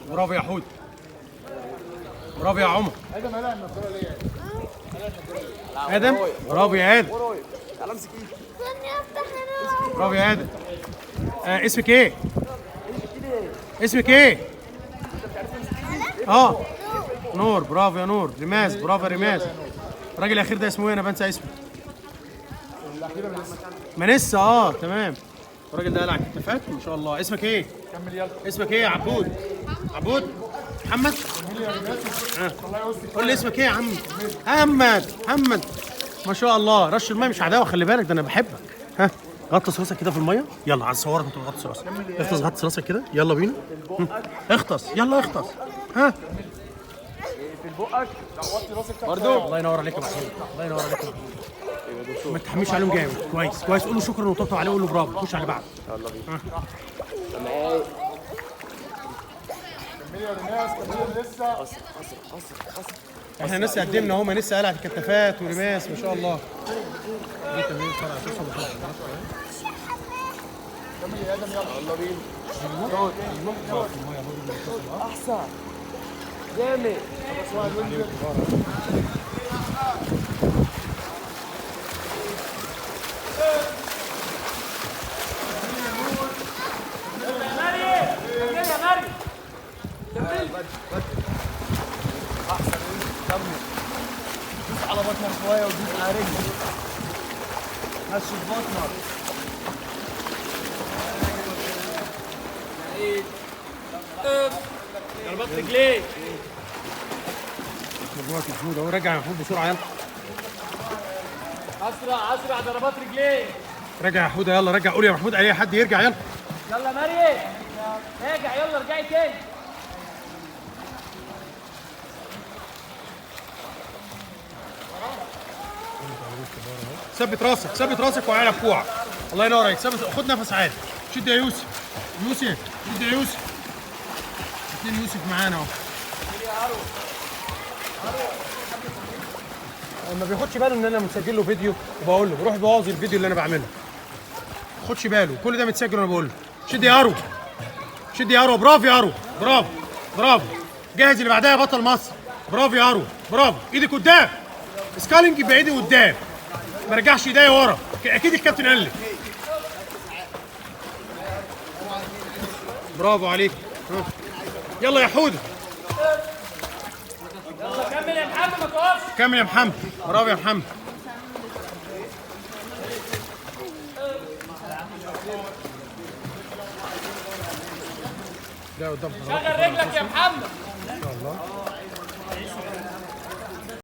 برافو يا حود، برافو يا عمر. ادم برافو يا ادم، برافو يا ادم. اسمك ايه؟ اسمك ايه؟ نور، برافو يا نور. رماز، برافو يا رماز. الراجل الاخير ده اسمه ايه؟ انا بنسى اسمه. منسة. تمام. الراجل ده قلع كتافات ما شاء الله. اسمك ايه؟ كمل يلا. اسمك ايه يا عبود؟ عبود محمد. قول لي اسمك ايه يا عم؟ محمد ما شاء الله. رش الميه مش عداوه، خلي بالك ده انا بحبك. ها، غطس راسك كده في الميه. يلا عايز اصورك وانت بتغطس راسك. اغطس، غطس راسك كده. يلا بينا. اغطس يلا اغطس. ها في بقك وطي راسك برضه. الله ينور عليك يا محمود، الله ينور عليك يا محمود. ما تحميش عليهم جامد. كويس كويس. قول له شكرا وطبطب عليه وقول له برافو. خش على اللي بعده. يلا بينا. كملي يا ريناس، كملي لسه. قصر. احنا لسه قدمنا اهو. ما لسه قلعت الكتافات ورماس ما شاء الله. دي تمرين فرع اساسا. كمل يا ادم يلا بينا. احسن جامد. احسن كمل. دوس على بطنك شويه ودوس على رجلك. نشف بطنك. ضربات رجليك. مجموعة محمود اهو. رجع يا محمود بسرعة يلا. اسرع ضربات رجليك. رجع يا حوده يلا. رجع. قول يا محمود اي حد يرجع يلا. يلا مريم راجع يلا ارجعي تاني. ثبت راسك، ثبت راسك وعلى كوعك. الله ينور عليك. ثبت. خد نفس عادي. شد يا يوسف. شد يا يوسف. اتنين يوسف معانا اهو. ما بياخدش باله ان انا مسجل له فيديو وبقول له بروح يبوظ الفيديو اللي انا بعمله. ما خدش باله. كل ده متسجل وانا بقول له شد يا ارو. شد يا ارو. برافو يا ارو. برافو. جاهز اللي بعدها يا بطل مصر. برافو يا ارو. برافو. ايدك قدام. سكالينج يبقى ايدي قدام. ما رجعش ايديا ورا. اكيد الكابتن قال لي. برافو عليك. يلا يا حوده. يلا كمل يا محمد ما تقفش. كمل يا محمد. برافو يا محمد. ده قدام شغل رجلك يا محمد.